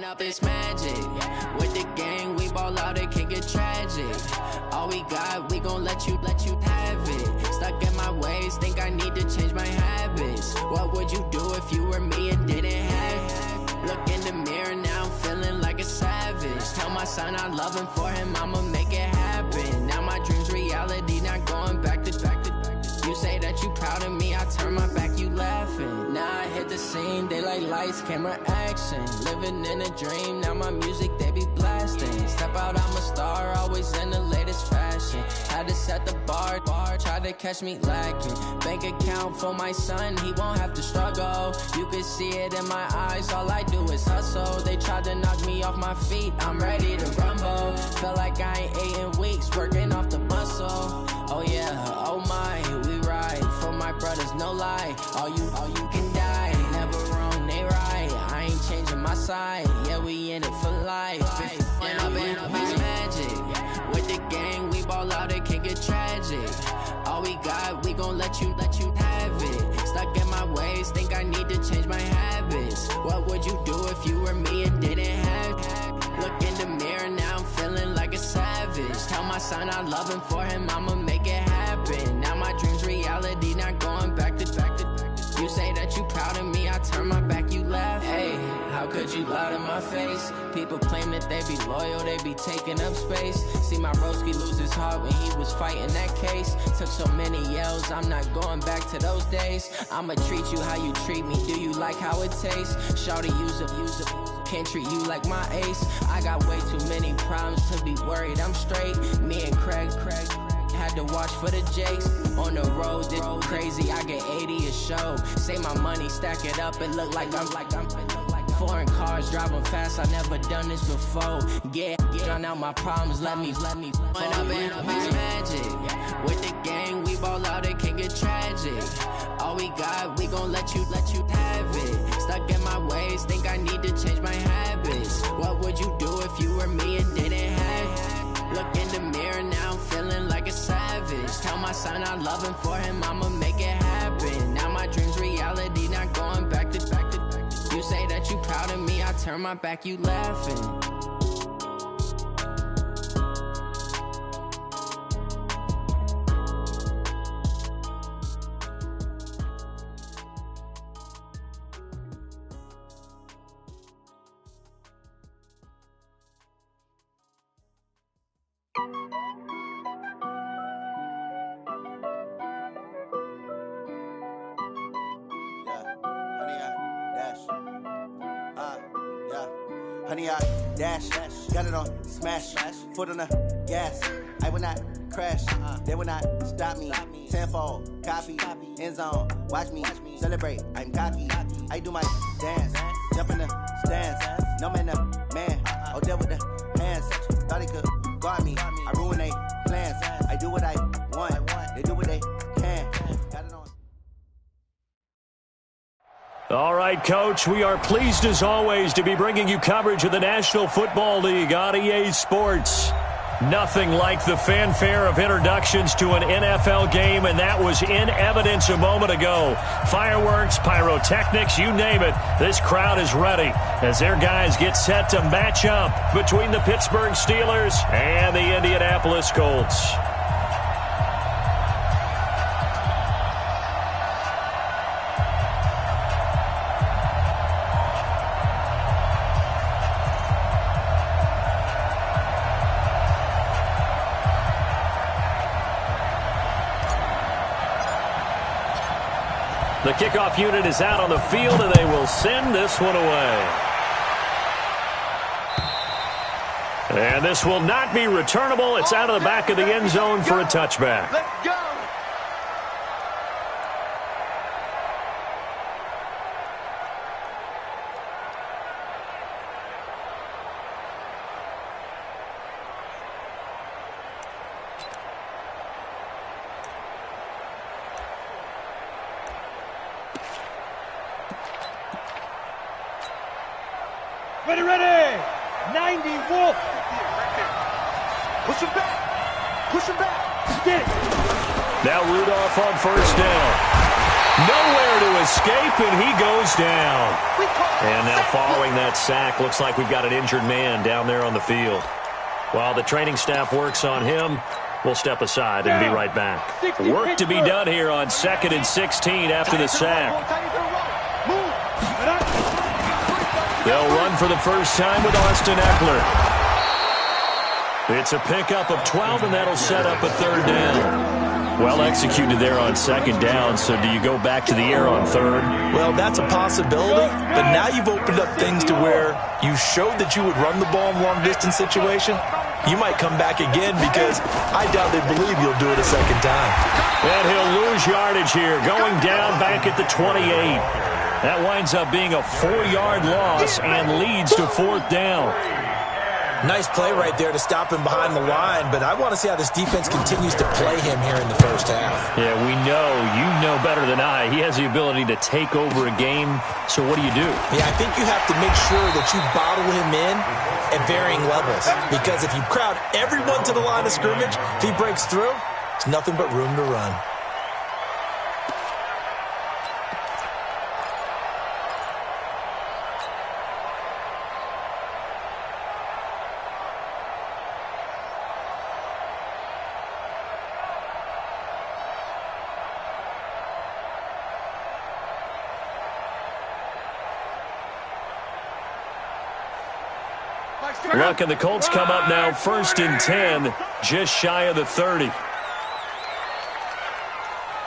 Up this magic. With the gang, we ball out, it can get tragic. All we got, we gon' let you have it. Stuck in my ways, think I need to change my habits. What would you do if you were me and didn't have it? Look in the mirror, now I'm feeling like a savage. Tell my son I love him, for him I'ma make it happen. Now my dream's reality, not going back to. You say that you proud of me, I turn my back, you laughing. Now I hit the scene, they like lights, camera, action. Living in a dream, now my music, they be blasting. Step out, I'm a star, always in the latest fashion. Had to set the bar, try to catch me lacking. Bank account for my son, he won't have to struggle. You can see it in my eyes, all I do is hustle. They tried to knock me off my feet, I'm ready to rumble. Feel like I ain't ate in weeks, working off the muscle. Oh yeah, oh my, we ride for my brothers, no lie. All you can die, never wrong, they right. I ain't changing my side, yeah, we in it for life. When up it's magic. With the gang, we ball out, it can get tragic. All we got, we gon' let you have it. Stuck in my ways, think I need to change my habits. What would you do if you were me and didn't have it? Look in the mirror, now I'm feeling like a savage. Tell my son I love him, for him I'ma make it happen. Now my dream's reality, not going back to. You say that you proud of me, I turn my back, you laugh. Hey, how could you lie to my face? People claim that they be loyal, they be taking up space. See my broski lose his heart when he was fighting that case. Took so many yells, I'm not going back to those days. I'ma treat you how you treat me, do you like how it tastes? Shawty, use it. Can't treat you like my ace. I got way too many problems to be worried, I'm straight. Me and Craig had to watch for the Jakes. On the road, this crazy, I get 80 a show. Save my money, stack it up, it look like I'm foreign cars, driving fast, I never done this before. Yeah, drown out my problems, let me When up it's magic. With the gang, we ball out, it can get tragic. All we got, we gon' let you have it. Stuck in my ways, think I need to change my habits. What would you do if you were me and didn't have it? Look in the mirror, now I'm feeling like a savage. Tell my son I love him, for him I'ma make it happen. Now my dream's reality, not going back to. You say that you proud of me, I turn my back, you laughing. Honey, I dash, got it on smash, foot on the gas. I will not crash, they will not stop me. Tenfold, copy, end zone, watch me celebrate. I'm cocky, I do my dance, jump in the stands. No man, man, oh there with the hands. Thought he could guard me, I ruin they plans. I do what I want, they do what they can. Got it on. All right, Coach, we are pleased as always to be bringing you coverage of the National Football League on EA Sports. Nothing like the fanfare of introductions to an NFL game, and that was in evidence a moment ago. Fireworks, pyrotechnics, you name it. This crowd is ready as their guys get set to match up between the Pittsburgh Steelers and the Indianapolis Colts. The kickoff unit is out on the field, and they will send this one away. And this will not be returnable. It's out of the back of the end zone for a touchback. Let's go! Ready! 90 Wolf! Push him back! Push him back! Get it! Now Rudolph on first down. Nowhere to escape, and he goes down. And now following that sack, looks like we've got an injured man down there on the field. While the training staff works on him, we'll step aside and be right back. Work to be done here on 2nd and 16 after the sack. They'll run for the first time with Austin Eckler. It's a pickup of 12, and that'll set up a 3rd down. Well executed there on 2nd down, so do you go back to the air on 3rd? Well, that's a possibility, but now you've opened up things to where you showed that you would run the ball in long-distance situation. You might come back again because I doubt they believe you'll do it a 2nd time. And he'll lose yardage here, going down back at the 28. That winds up being a 4-yard loss and leads to 4th down. Nice play right there to stop him behind the line, but I want to see how this defense continues to play him here in the first half. Yeah, we know. You know better than I. He has the ability to take over a game, so what do you do? Yeah, I think you have to make sure that you bottle him in at varying levels, because if you crowd everyone to the line of scrimmage, if he breaks through, it's nothing but room to run. Look, and the Colts come up now 1st and 10, just shy of the 30.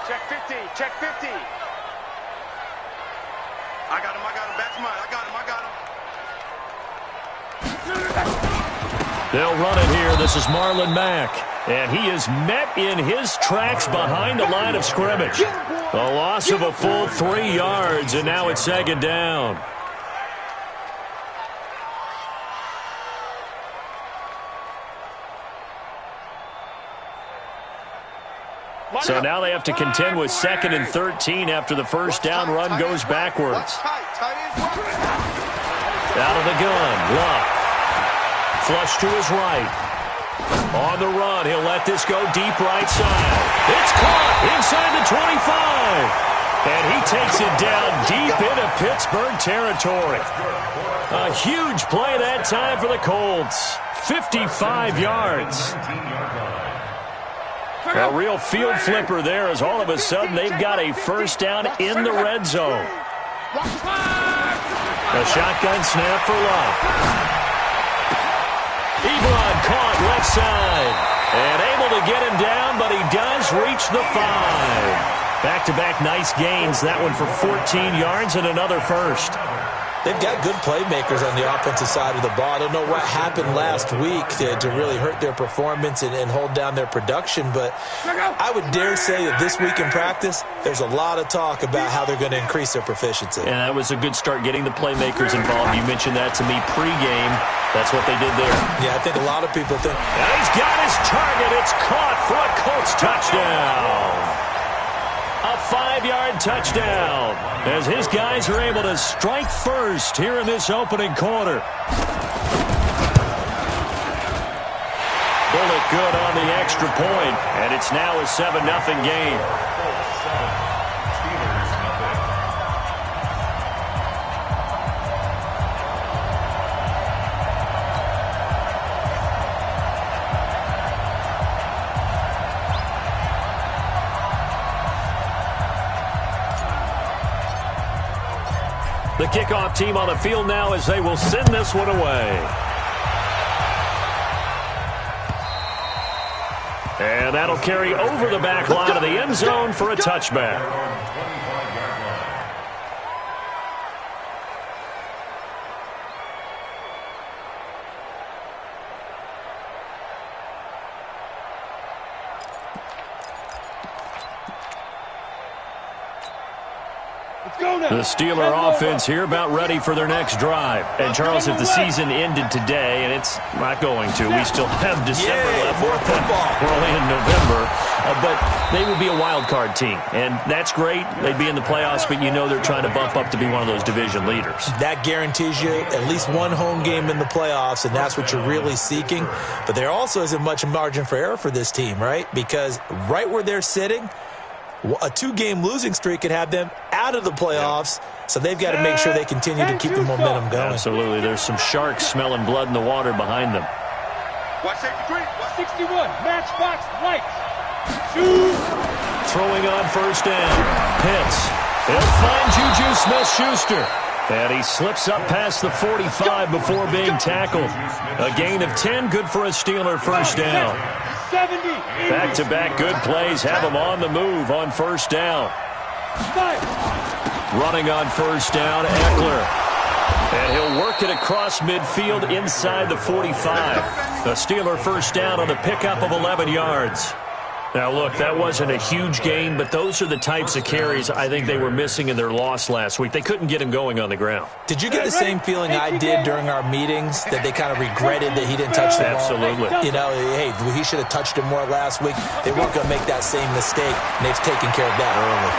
Check 50, check 50. I got him, back to mine. I got him. They'll run it here. This is Marlon Mack. And he is met in his tracks behind the line of scrimmage. A loss of a full 3 yards, and now it's 2nd down. So now they have to contend with 2nd and 13 after the first down run goes backwards. Out of the gun, Luck. Flush to his right. On the run, he'll let this go deep right side. It's caught inside the 25. And he takes it down deep into Pittsburgh territory. A huge play that time for the Colts. 55 yards. A real field flipper there as all of a sudden they've got a first down in the red zone. A shotgun snap for Love. Ebron caught left side. And able to get him down, but he does reach the 5. Back-to-back nice gains. That one for 14 yards and another first. They've got good playmakers on the offensive side of the ball. I don't know what happened last week to really hurt their performance and hold down their production, but I would dare say that this week in practice, there's a lot of talk about how they're going to increase their proficiency. And that was a good start getting the playmakers involved. You mentioned that to me pregame. That's what they did there. Yeah, I think a lot of people think. And he's got his target. It's caught for a Colts touchdown. A 5-yard touchdown as his guys are able to strike first here in this opening quarter. Bullet good on the extra point, and it's now a 7-0 game. The kickoff team on the field now as they will send this one away. And that'll carry over the back line of the end zone for a touchback. The Steeler offense here about ready for their next drive. And, Charles, if the season ended today, and it's not going to, we still have December left. We're only in November. But they would be a wild card team. And that's great. They'd be in the playoffs, but you know they're trying to bump up to be one of those division leaders. That guarantees you at least one home game in the playoffs, and that's what you're really seeking. But there also isn't much margin for error for this team, right? Because right where they're sitting, a 2-game losing streak could have them out of the playoffs, so they've got to make sure they continue to keep the momentum going. Absolutely. There's some sharks smelling blood in the water behind them. Watch safety green. 61, matchbox lights. Throwing on first down. Pitts. He'll find Juju Smith-Schuster. And he slips up past the 45 before being tackled. A gain of 10, good for a Steeler first down. Back-to-back good plays have him on the move on first down. Running on first down, Eckler. And he'll work it across midfield inside the 45. The Steeler first down on the pickup of 11 yards. Now, look, that wasn't a huge gain, but those are the types of carries I think they were missing in their loss last week. They couldn't get him going on the ground. Did you get the same feeling I did during our meetings, that they kind of regretted that he didn't touch the ball? Absolutely. You know, hey, he should have touched it more last week. They weren't going to make that same mistake, and they've taken care of that early.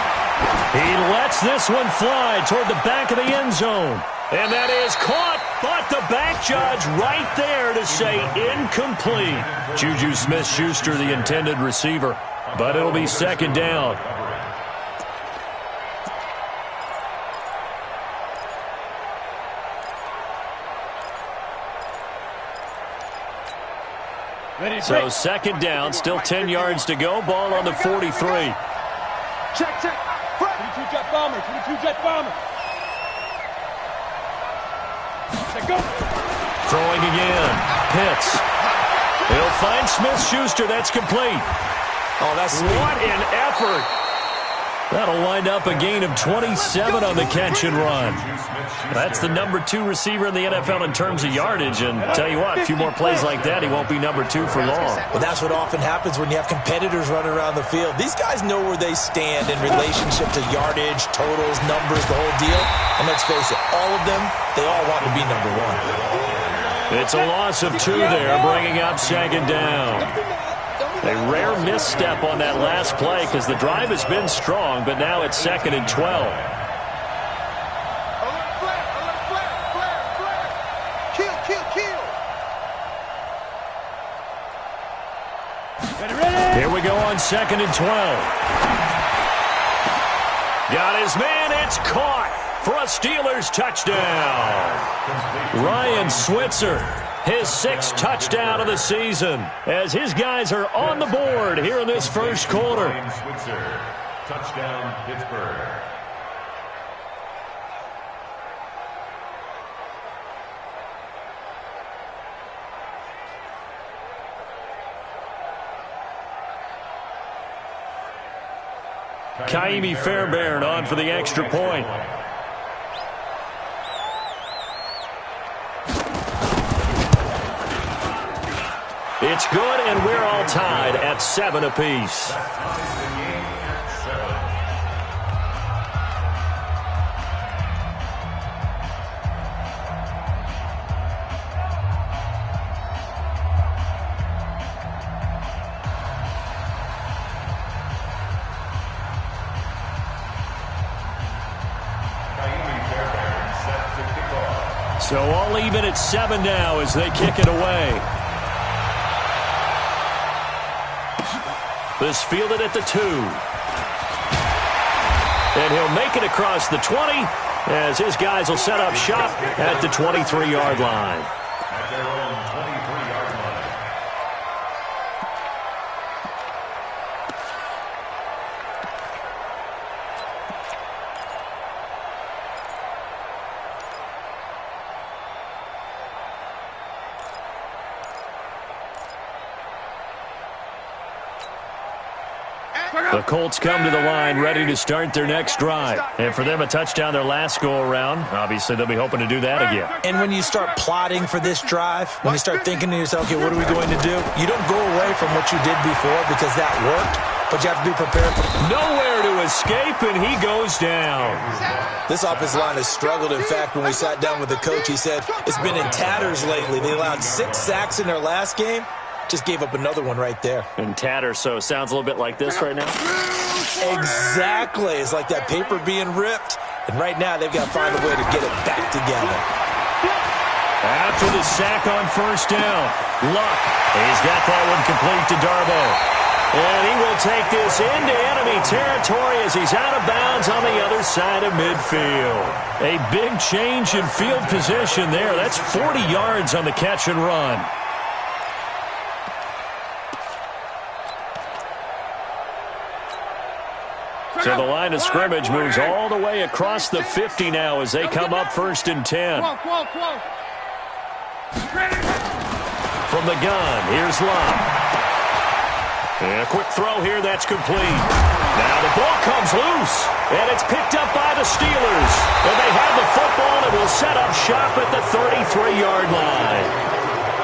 He lets this one fly toward the back of the end zone. And that is caught, but the back judge right there to say incomplete. Juju Smith-Schuster, the intended receiver, but it'll be second down. So second down, still 10 yards to go, ball on the 43. Check. 22 jet bomber, 22 jet bomber. Go. Throwing again. Pitts. He'll find Smith-Schuster. That's complete. Oh, that's sweet. What an effort. That'll wind up a gain of 27 on the catch and run. That's the number 2 receiver in the NFL in terms of yardage. And tell you what, a few more plays like that, he won't be number 2 for long. Well, that's what often happens when you have competitors running around the field. These guys know where they stand in relationship to yardage, totals, numbers, the whole deal. And let's face it, all of them, they all want to be number 1. It's a loss of 2 there, bringing up second down. A rare misstep on that last play because the drive has been strong, but now it's second and 12. Kill. Here we go on second and 12. Got his man, it's caught for a Steelers touchdown. Ryan Switzer, his 6th touchdown of the season, as his guys are on the board here in this first quarter. Ryan Switzer, touchdown Pittsburgh. Kaimi Fairbairn on for the extra point. It's good, and we're all tied at 7 apiece. So all even at 7 now as they kick it away. This fielded at the 2. And he'll make it across the 20 as his guys will set up shop at the 23-yard line. At their own 23-yard line. The Colts come to the line ready to start their next drive. And for them, a touchdown their last go-around. Obviously, they'll be hoping to do that again. And when you start plotting for this drive, when you start thinking to yourself, okay, what are we going to do? You don't go away from what you did before because that worked, but you have to be prepared for nowhere to escape, and he goes down. This offensive line has struggled. In fact, when we sat down with the coach, he said it's been in tatters lately. They allowed 6 sacks in their last game. Just gave up another one right there. In tatters, so sounds a little bit like this right now. Exactly. It's like that paper being ripped. And right now, they've got to find a way to get it back together. After the sack on first down, Luck. He's got that one complete to Darbo. And he will take this into enemy territory as he's out of bounds on the other side of midfield. A big change in field position there. That's 40 yards on the catch and run. So the line of scrimmage moves all the way across the 50 now as they come up 1st and 10. From the gun, here's Love. And a quick throw here, that's complete. Now the ball comes loose, and it's picked up by the Steelers. And they have the football and will set up shop at the 33-yard line.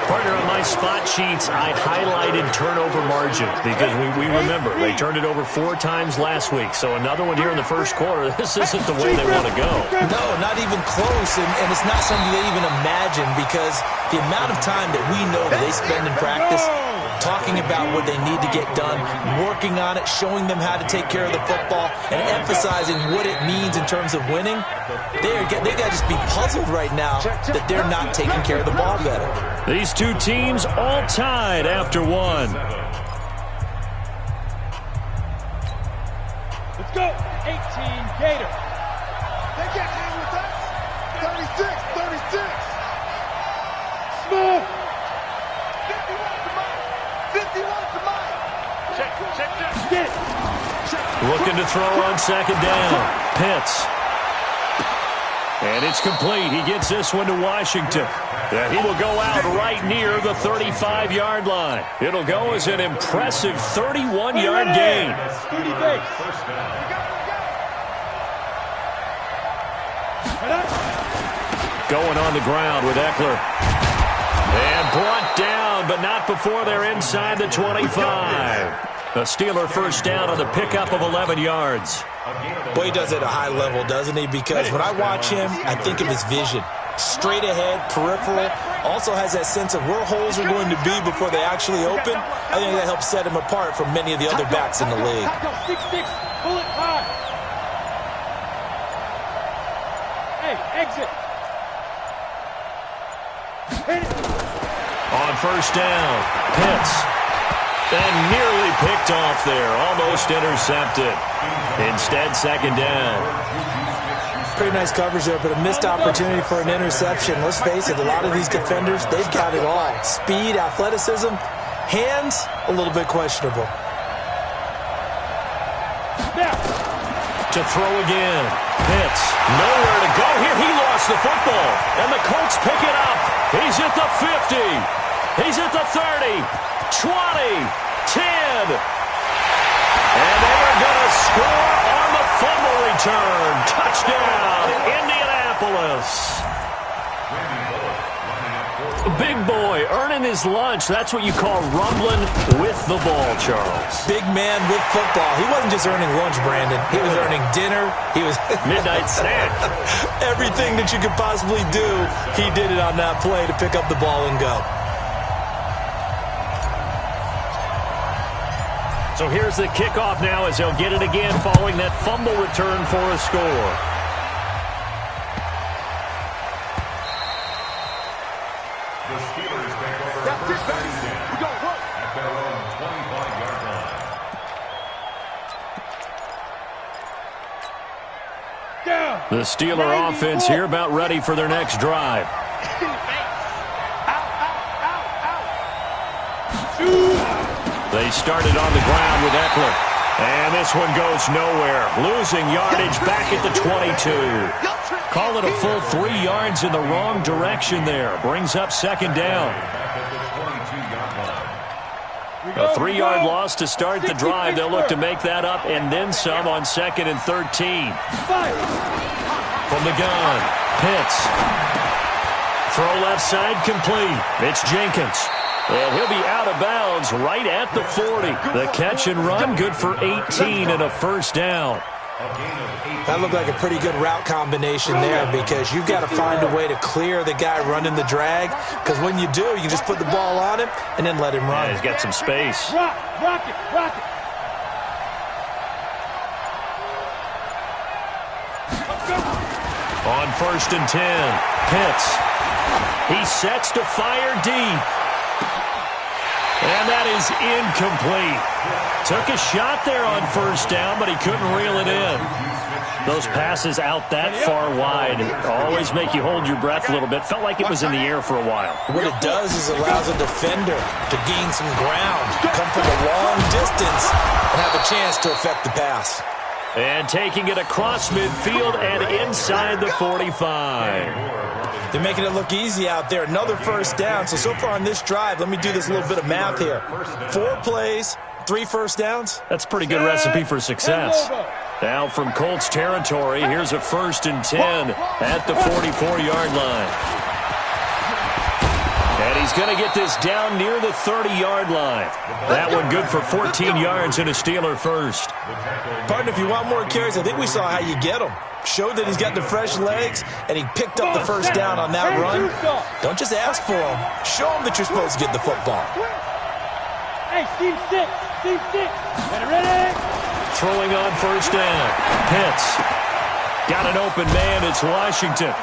Partner, on my spot sheets, I highlighted turnover margin because we remember they turned it over 4 times last week. So another one here in the first quarter. This isn't the way they want to go. No, not even close, and it's not something they even imagine because the amount of time that we know that they spend in practice talking about what they need to get done, working on it, showing them how to take care of the football, and emphasizing what it means in terms of winning, they got to just be puzzled right now that they're not taking care of the ball better. These two teams all tied after one. Let's go. 18 Gator. They can't hang with us. 36. Smooth. 51 to mine. 51 to mine. Check. Get it. Looking to throw on second down. Pitts. And it's complete. He gets this one to Washington. And he will go out right near the 35-yard line. It'll go as an impressive 31-yard gain. 30 base. Going on the ground with Eckler. And brought down, but not before they're inside the 25. A Steeler first down on the pickup of 11 yards. Boy, he does it at a high level, doesn't he? Because when I watch him, I think of his vision. Straight ahead, peripheral. Also has that sense of where holes are going to be before they actually open. I think that helps set him apart from many of the other backs in the league. 6-6, bullet high. Hey, exit. Hit it. On first down, Pitts. And nearly picked off there. Almost intercepted. Instead, second down. Pretty nice coverage there, but a missed opportunity for an interception. Let's face it, a lot of these defenders, they've got it all. Speed, athleticism, hands, a little bit questionable. To throw again. Pitts, nowhere to go here. He lost the football, and the Colts pick it up. He's at the 50. He's at the 30, 20, 10. And they are going to score on the fumble return. Touchdown, Indianapolis. Big boy earning his lunch. That's what you call rumbling with the ball, Charles. Big man with football. He wasn't just earning lunch, Brandon. He was earning dinner. He was midnight snack. Everything that you could possibly do, he did it on that play to pick up the ball and go. So here's the kickoff now as they'll get it again following that fumble return for a score. The Steelers take over first and 10 at their own 25-yard line. Down. The Steeler offense here about ready for their next drive. They started on the ground with Eckler. And this one goes nowhere. Losing yardage back at the 22. Call it a full 3 yards in the wrong direction there. Brings up second down. A 3-yard loss to start the drive. They'll look to make that up and then some on second and 13. From the gun, Pitts. Throw left side complete. It's Jenkins. And he'll be out of bounds right at the 40. The catch and run, good for 18 and a first down. That looked like a pretty good route combination there, because you've got to find a way to clear the guy running the drag, because when you do, you can just put the ball on him and then let him run. Yeah, he's got some space. Rock it. On 1st and 10, Pitts. He sets to fire deep. And that is incomplete. Took a shot there on 1st down, but he couldn't reel it in. Those passes out that far wide always make you hold your breath a little bit. Felt like it was in the air for a while. What it does is allows a defender to gain some ground, come from a long distance, and have a chance to affect the pass. And taking it across midfield and inside the 45. They're making it look easy out there. Another 1st down. So far on this drive, let me do this little bit of math here. 4 plays, 3 1st downs. That's a pretty good recipe for success. Now from Colts territory, here's a 1st and 10 at the 44-yard line. And he's going to get this down near the 30-yard line. That one good for 14 yards and a Steeler first. Partner, if you want more carries, I think we saw how you get them. Showed that he's got the fresh legs, and he picked up the 1st down on that run. Don't just ask for them. Show them that you're supposed to get the football. Hey, team 6. Ready? Throwing on 1st down. Pitts. Got an open man. It's Washington.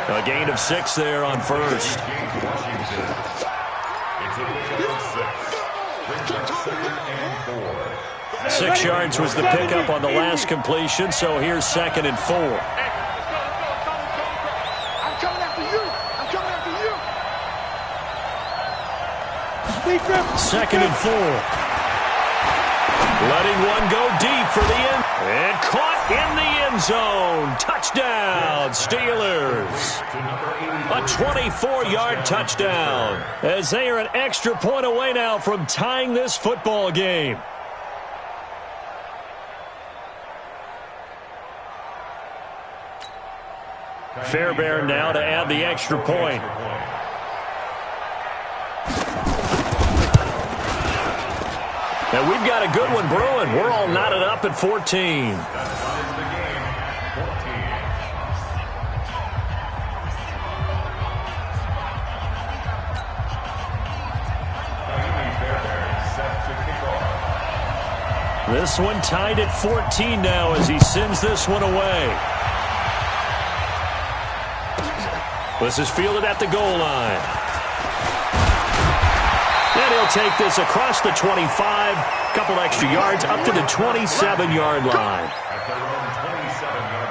A gain of 6 there on 1st. 6 yards was the pickup on the last completion, so here's 2nd and 4. I'm coming after you. 2nd and 4. Letting one go deep for the end. And caught in the end zone. Touchdown, Steelers. A 24-yard touchdown. As they are an extra point away now from tying this football game. Fairbairn now to add the extra point. And we've got a good one brewing. We're all knotted up at 14. This one tied at 14 now as he sends this one away. This is fielded at the goal line. And he'll take this across the 25. Couple extra yards up to the 27-yard line. At their own 27-yard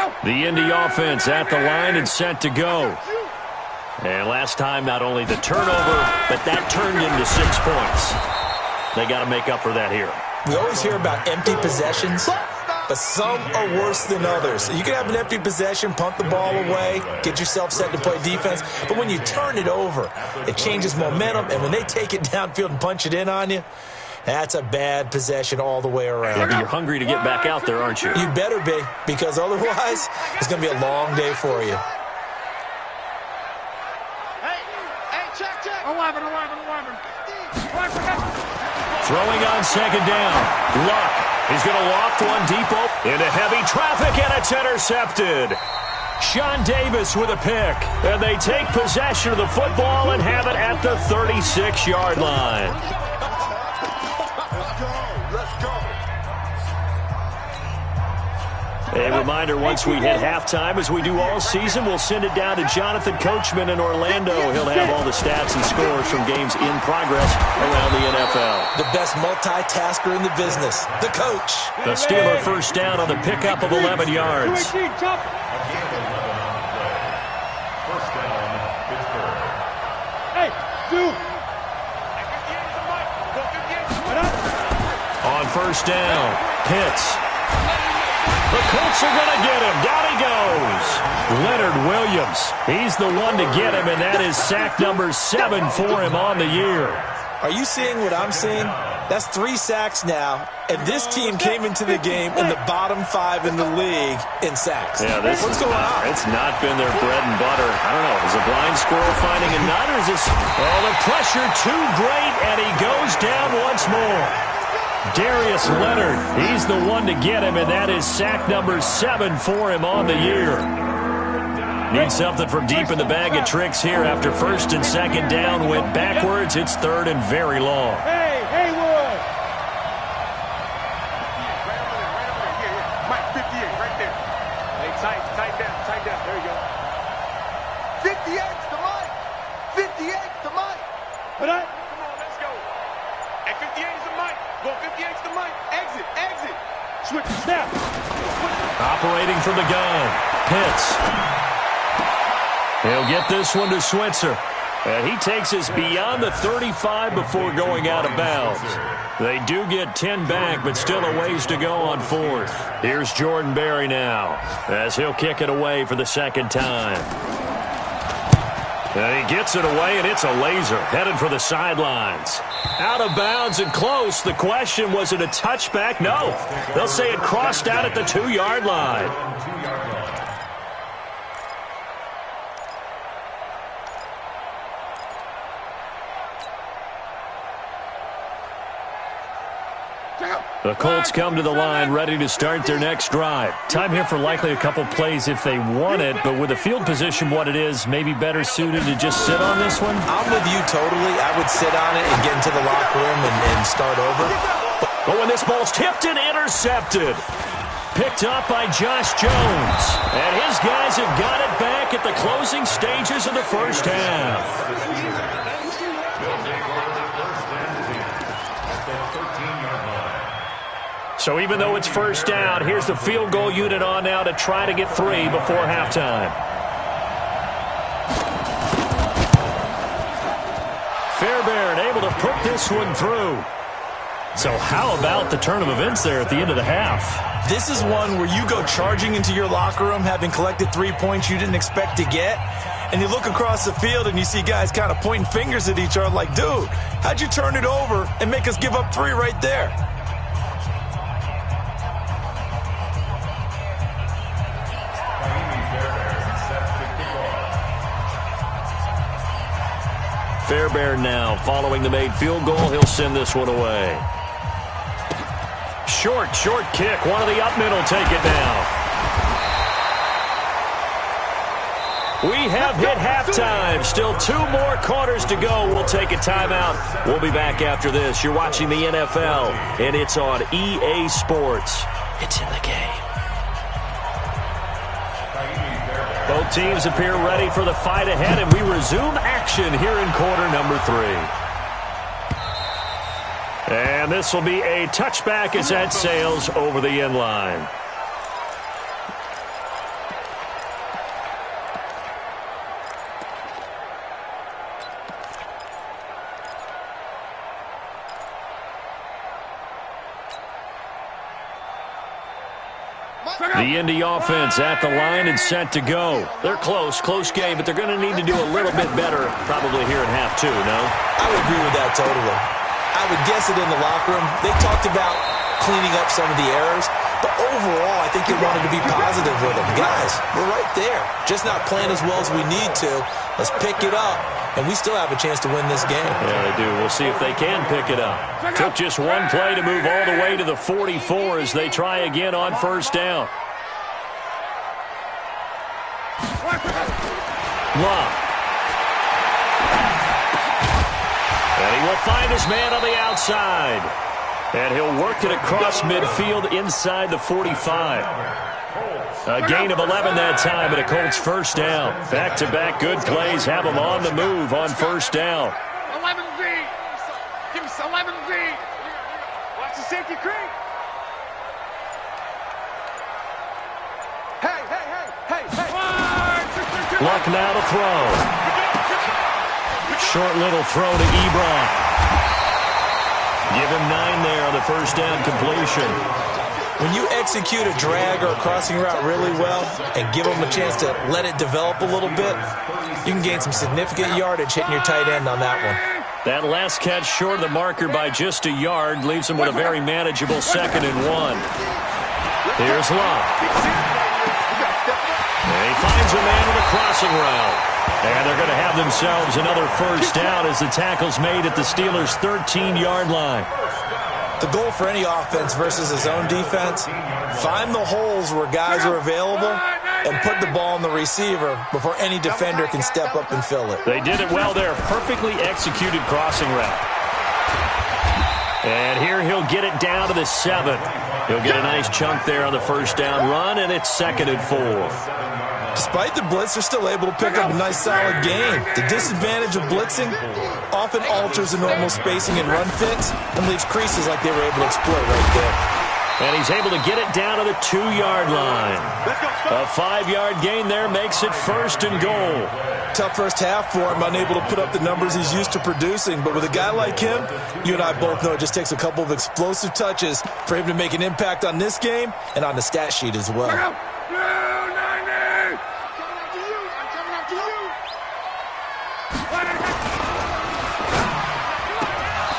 line. The Indy offense at the line and set to go. And last time, not only the turnover, but that turned into 6 points. They got to make up for that here. We always hear about empty possessions, but some are worse than others. You can have an empty possession, punt the ball away, get yourself set to play defense, but when you turn it over, it changes momentum, and when they take it downfield and punch it in on you, that's a bad possession all the way around. Yeah, but you're hungry to get back out there, aren't you? You better be, because otherwise, it's going to be a long day for you. Hey, check. 11. Throwing on 2nd down. Luck. He's going to loft one deep into heavy traffic, and it's intercepted. Sean Davis with a pick. And they take possession of the football and have it at the 36-yard line. Let's go. A reminder, once we hit halftime, as we do all season, we'll send it down to Jonathan Coachman in Orlando. He'll have all the stats and scores from games in progress around the NFL. The best multitasker in the business, the coach. The Steeler first down on the pickup of 11 yards. First down, Pittsburgh. Hey, dude. On 1st down, Pitts. The Colts are going to get him. Down he goes. Leonard Williams. He's the one to get him, and that is sack number 7 for him on the year. Are you seeing what I'm seeing? That's 3 sacks now, and this team came into the game in the bottom 5 in the league in sacks. Yeah, what's going on? It's not been their bread and butter. I don't know. Is a blind squirrel finding a nut, or is this... Oh, the pressure too great, and he goes down once more. Darius Leonard, he's the one to get him, and that is sack number 7 for him on the year. Need something from deep in the bag of tricks here after first and second down went backwards. It's third and very long. Hey, Haywood! Mike, 58, right there. Hey, tight down. There you go. 58's the Mike. 58's the Mike. Put up. Come on, let's go. Hey, 58 is the Mike. Go, 58's the Mike. Exit. Switch, snap. Operating from the gun. Pitts. He'll get this one to Switzer. And he takes us beyond the 35 before going out of bounds. They do get 10 back, but still a ways to go on fourth. Here's Jordan Berry now, as he'll kick it away for the second time. And he gets it away, and it's a laser, headed for the sidelines. Out of bounds and close. The question, was it a touchback? No. They'll say it crossed out at the 2-yard line. The Colts come to the line ready to start their next drive. Time here for likely a couple plays if they want it, but with the field position what it is, maybe better suited to just sit on this one? I'm with you totally. I would sit on it and get into the locker room and start over. But when this ball's tipped and intercepted. Picked up by Josh Jones. And his guys have got it back at the closing stages of the first half. So even though it's first down, here's the field goal unit on now to try to get 3 before halftime. Fairbairn able to put this one through. So how about the turn of events there at the end of the half? This is one where you go charging into your locker room having collected 3 points you didn't expect to get, and you look across the field and you see guys kind of pointing fingers at each other like, dude, how'd you turn it over and make us give up 3 right there? Fairbairn now following the made field goal. He'll send this one away. Short kick. One of the up middle take it now. We have hit halftime. Still 2 more quarters to go. We'll take a timeout. We'll be back after this. You're watching the NFL, and it's on EA Sports. It's in the game. Both teams appear ready for the fight ahead, and we resume action here in quarter number 3. And this will be a touchback as that sails over the end line. The Indy offense at the line and set to go. They're close game, but they're going to need to do a little bit better probably here in half 2, no? I would agree with that totally. I would guess it in the locker room. They talked about cleaning up some of the errors, but overall, I think they wanted to be positive with them. Guys, we're right there. Just not playing as well as we need to. Let's pick it up, and we still have a chance to win this game. Yeah, they do. We'll see if they can pick it up. Took just one play to move all the way to the 44 as they try again on first down. Love. And he will find his man on the outside. And he'll work it across midfield inside the 45. A gain of 11 that time and a Colts first down. Back-to-back good plays have them on the move on first down. 11Z. Give me 11Z. Watch the safety creep. Hey. Luck now to throw. Short little throw to Ebron. Give him 9 there on the first down completion. When you execute a drag or a crossing route really well and give them a chance to let it develop a little bit, you can gain some significant yardage hitting your tight end on that one. That last catch short of the marker by just a yard leaves him with a very manageable 2nd and 1. Here's Love. And he finds a man with a crossing route. And they're going to have themselves another first down as the tackle's made at the Steelers' 13-yard line. The goal for any offense versus his own defense, find the holes where guys are available and put the ball in the receiver before any defender can step up and fill it. They did it well there. Perfectly executed crossing route. And here he'll get it down to the 7. He'll get a nice chunk there on the first down run, and it's 2nd and 4. Despite the blitz, they're still able to pick up a nice, solid gain. The disadvantage of blitzing often alters the normal spacing and run fits and leaves creases like they were able to exploit right there. And he's able to get it down to the 2-yard line. A 5-yard gain there makes it 1st and goal. Tough first half for him, unable to put up the numbers he's used to producing. But with a guy like him, you and I both know it just takes a couple of explosive touches for him to make an impact on this game and on the stat sheet as well.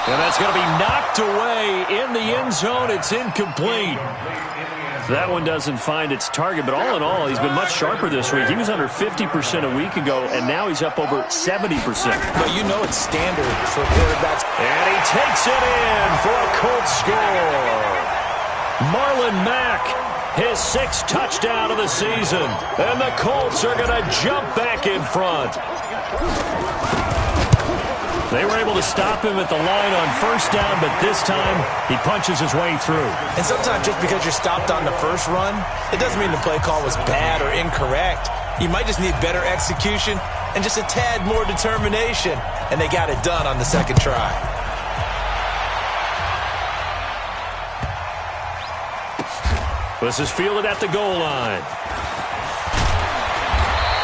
And that's going to be knocked away in the end zone. It's incomplete. That one doesn't find its target, but all in all, he's been much sharper this week. He was under 50% a week ago, and now he's up over 70%. But you know it's standard for quarterbacks. And he takes it in for a Colts score. Marlon Mack, his 6th touchdown of the season. And the Colts are going to jump back in front. They were able to stop him at the line on first down, but this time he punches his way through. And sometimes just because you're stopped on the first run, it doesn't mean the play call was bad or incorrect. You might just need better execution and just a tad more determination. And they got it done on the 2nd try. This is fielded at the goal line.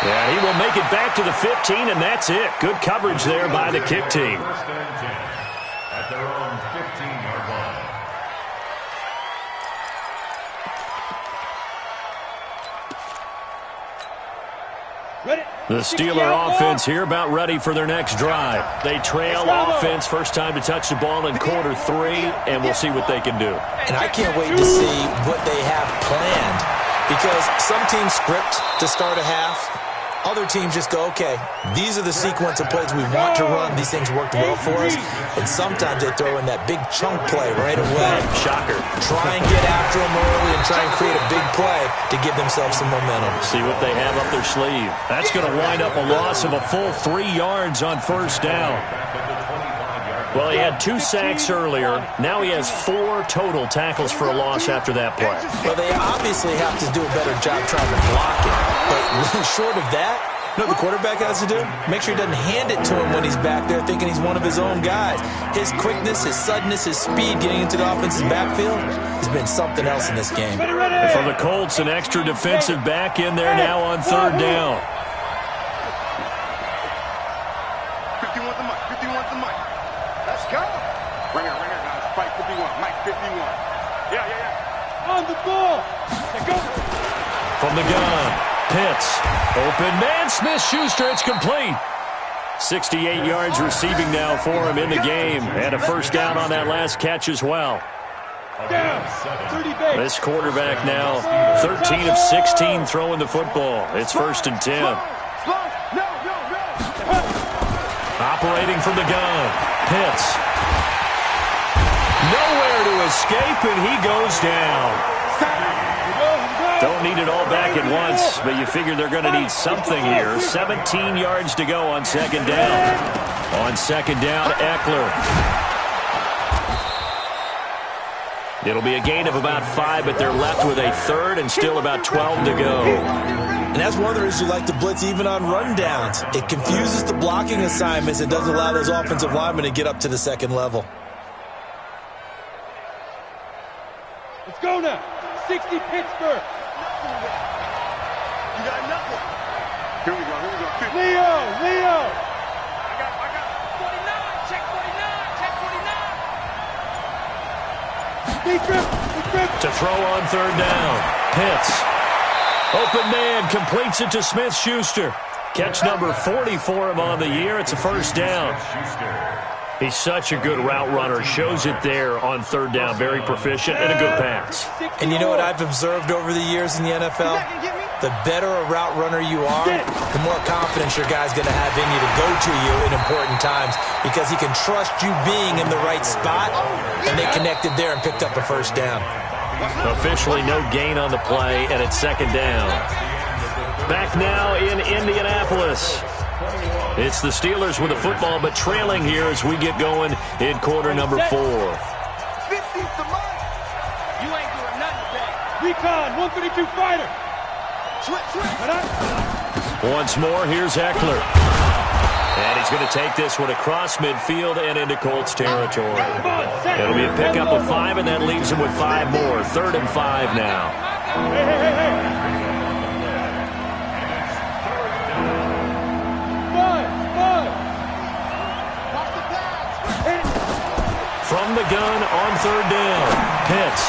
Yeah, he will make it back to the 15, and that's it. Good coverage there by the kick team. At their own 15-yard line. The Steeler offense here about ready for their next drive. They trail offense, first time to touch the ball in quarter 3, and we'll see what they can do. And I can't wait to see what they have planned, because some teams script to start a half. Other teams just go, okay, these are the sequence of plays we want to run. These things worked well for us. And sometimes they throw in that big chunk play right away. Shocker. Try and get after them early and try and create a big play to give themselves some momentum. See what they have up their sleeve. That's going to wind up a loss of a full 3 yards on first down. Well, he had 2 sacks earlier. Now he has 4 total tackles for a loss after that play. Well, they obviously have to do a better job trying to block it. But short of that, you know what the quarterback has to do? Make sure he doesn't hand it to him when he's back there thinking he's one of his own guys. His quickness, his suddenness, his speed getting into the offense's backfield has been something else in this game. And for the Colts, an extra defensive back in there now on 3rd down. 51 the mic, 51 the mic. Let's go. Ringer, guys. Fight 51, Mike 51. Yeah. On the ball. Go. From the gun. Pitts, open man, Smith-Schuster, it's complete. 68 yards receiving now for him in the game, and a first down on that last catch as well. This quarterback now 13 of 16 throwing the football. It's 1st and 10. Operating from the gun, Pitts. Nowhere to escape, and he goes down. Don't need it all back at once, but you figure they're going to need something here. 17 yards to go on 2nd down. On 2nd down, Eckler. It'll be a gain of about 5, but they're left with a 3rd and still about 12 to go. And that's one of the reasons you like to blitz even on rundowns. It confuses the blocking assignments and doesn't allow those offensive linemen to get up to the 2nd level. Let's go now. 60 Pittsburgh. You got nothing. Here we go. Leo. I got 49. Check 49. To throw on 3rd down. Pitts. Open man completes it to Smith-Schuster. Catch number 40 for him on the year. It's a first down. He's such a good route runner. Shows it there on third down. Very proficient and a good pass. And you know what I've observed over the years in the NFL? The better a route runner you are, the more confidence your guy's going to have in you to go to you in important times because he can trust you being in the right spot, and they connected there and picked up a first down. Officially no gain on the play, and it's second down. Back now in Indianapolis. It's the Steelers with the football, but trailing here as we get going in quarter number 4. 50's the money. You ain't doing nothing today. Recon, 132 fighter. Once more, here's Eckler. And he's going to take this one across midfield and into Colts territory. It'll be a pickup of 5, and that leaves him with 5 more. 3rd and 5 now. Hey. From the gun on 3rd down. Pitts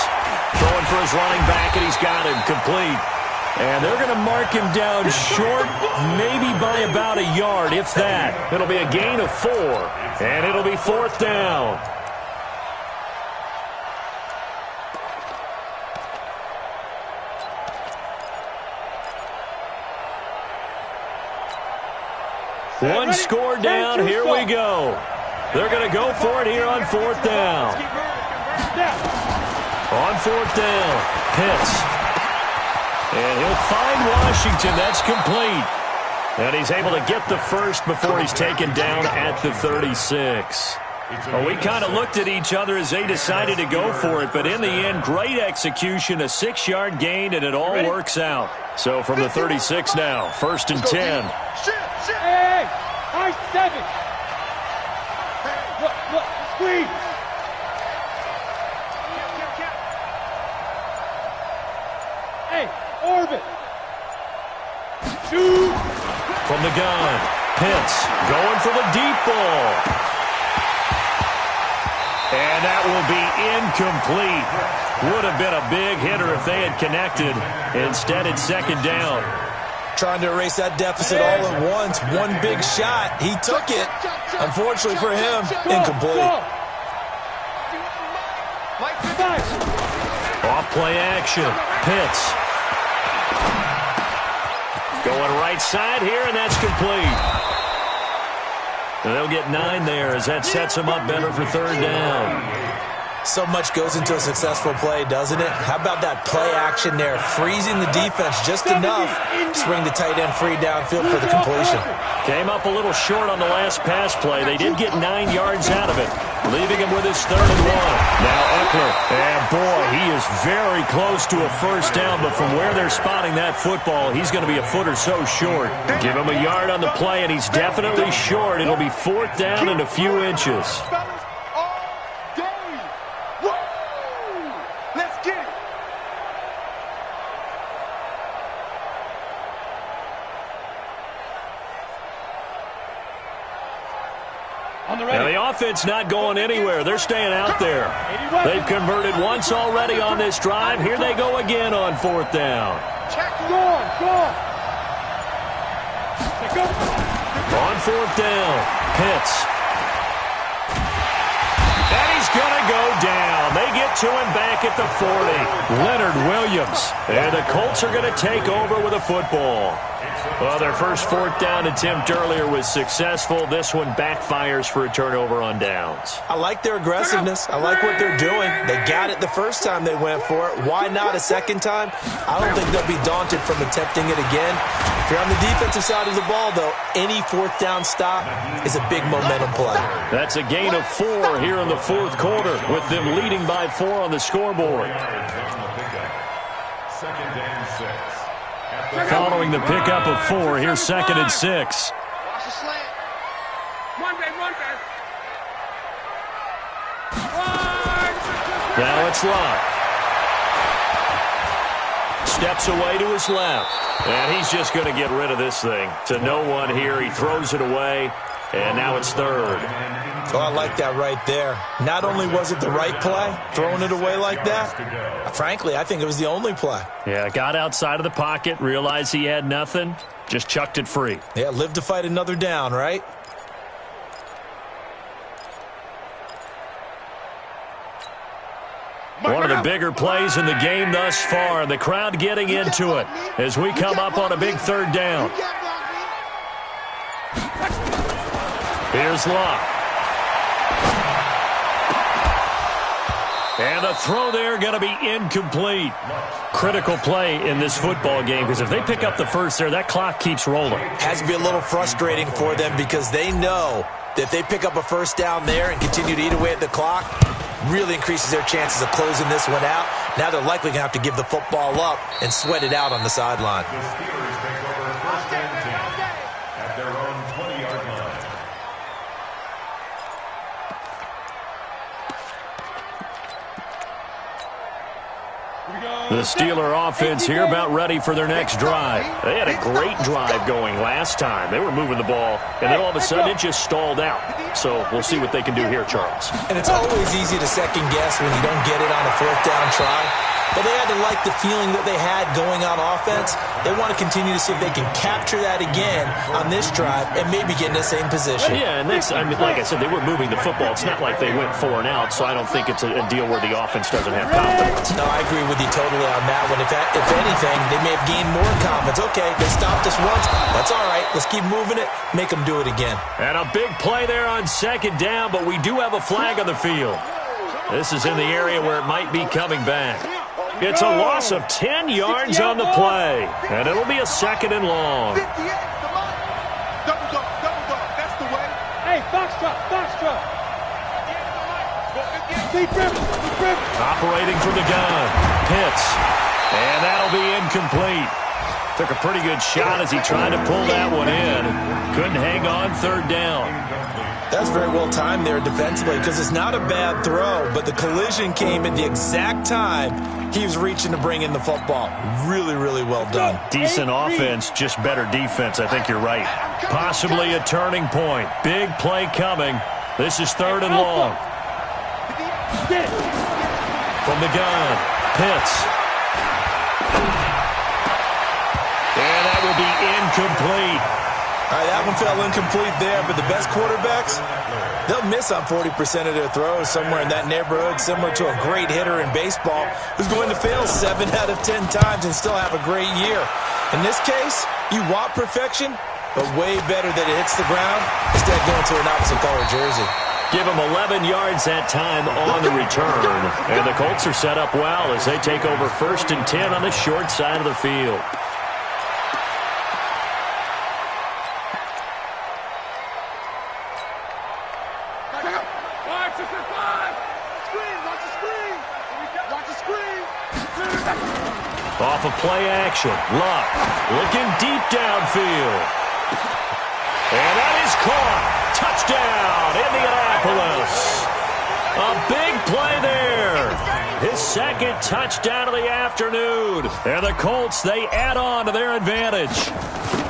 throwing for his running back, and he's got him complete. And they're going to mark him down short, maybe by about a yard, if that. It'll be a gain of 4, and it'll be 4th down. One score down, here we go. They're going to go for it here on 4th down. On 4th down, Pitts. And he'll find Washington. That's complete. And he's able to get the first before he's taken down at the 36. Well, we kind of looked at each other as they decided to go for it, but in the end, great execution, a 6-yard gain, and it all works out. So from the 36 now, 1st and 10. Hey, I-7. Look, squeeze. Hey, orbit. Shoot. From the gun, Pitts going for the deep ball. And that will be incomplete. Would have been a big hitter if they had connected. Instead, it's 2nd down. Trying to erase that deficit all at once. One big shot. He took it. Unfortunately for him, incomplete. Off play action. Pitts. Going right side here, and that's complete. And they'll get 9 there as that sets them up better for 3rd down. So much goes into a successful play, doesn't it? How about that play action there? Freezing the defense just enough to swing the tight end free downfield for the completion. Came up a little short on the last pass play. They did get 9 yards out of it, leaving him with his 3rd and 1. Now Eckler, and boy, he is very close to a first down, but from where they're spotting that football, he's going to be a foot or so short. Give him a yard on the play, and he's definitely short. It'll be 4th down and a few inches. Now the offense not going anywhere. They're staying out there. They've converted once already on this drive. Here they go again on 4th down. On 4th down, Pitts. And he's going to go down. They get to him back at the 40. Leonard Williams. And the Colts are going to take over with a football. Well, their first 4th down attempt earlier was successful. This one backfires for a turnover on downs. I like their aggressiveness. I like what they're doing. They got it the first time they went for it. Why not a second time? I don't think they'll be daunted from attempting it again. If you're on the defensive side of the ball, though, any 4th down stop is a big momentum play. That's a gain of 4 here in the 4th quarter, with them leading by 4 on the scoreboard. 2nd and 6. Following the pickup of 4, here's 2nd and 6. Watch the slant. Run, baby. Now it's locked. Steps away to his left. And he's just going to get rid of this thing. To no one here. He throws it away. And now it's 3rd. Oh, I like that right there. Not only was it the right play, throwing it away like that, frankly, I think it was the only play. Yeah, got outside of the pocket, realized he had nothing, just chucked it free. Yeah, live to fight another down, right? One of the bigger plays in the game thus far. The crowd getting into it as we come up on a big third down. Here's Luck. And the throw there going to be incomplete. Critical play in this football game because if they pick up the first there, that clock keeps rolling. Has to be a little frustrating for them because they know that if they pick up a first down there and continue to eat away at the clock, really increases their chances of closing this one out. Now they're likely going to have to give the football up and sweat it out on the sideline. The Steelers take over first and 10 at their own 20-yard line. The Steeler offense here about ready for their next drive. They had a great drive going last time. They were moving the ball, and then all of a sudden it just stalled out. So we'll see what they can do here, Charles. And it's always easy to second guess when you don't get it on a fourth down try. But they had to like the feeling that they had going on offense. They want to continue to see if they can capture that again on this drive and maybe get in the same position. Yeah, and that's, I mean, like I said, they were moving the football. It's not like they went 4 and out, so I don't think it's a deal where the offense doesn't have confidence. No, I agree with you totally on that one. If anything, they may have gained more confidence. Okay, they stopped us once. That's all right. Let's keep moving it. Make them do it again. And a big play there on second down, but we do have a flag on the field. This is in the area where it might be coming back. It's a loss of 10 yards on the play, and it'll be a second and long. 58, double dog, that's the way. Hey, Foxtrot. Operating from the gun, Pitts, and that'll be incomplete. Took a pretty good shot as he tried to pull that one in. Couldn't hang on third down. That's very well timed there defensively because it's not a bad throw, but the collision came at the exact time he was reaching to bring in the football. Really, really well done. Decent offense, just better defense. I think you're right. Possibly a turning point. Big play coming. This is third and long. From the gun, Pitts. And that will be incomplete. All right, that one fell incomplete there, but the best quarterbacks, they'll miss on 40% of their throws somewhere in that neighborhood, similar to a great hitter in baseball who's going to fail 7 out of 10 times and still have a great year. In this case, you want perfection, but way better that it hits the ground instead of going to an opposite color jersey. Give them 11 yards that time on the return. And the Colts are set up well as they take over first and 10 on the short side of the field. Off of play action, Luck looking deep downfield. And that is caught. Touchdown, Indianapolis. A big play there. His second touchdown of the afternoon. And the Colts, they add on to their advantage.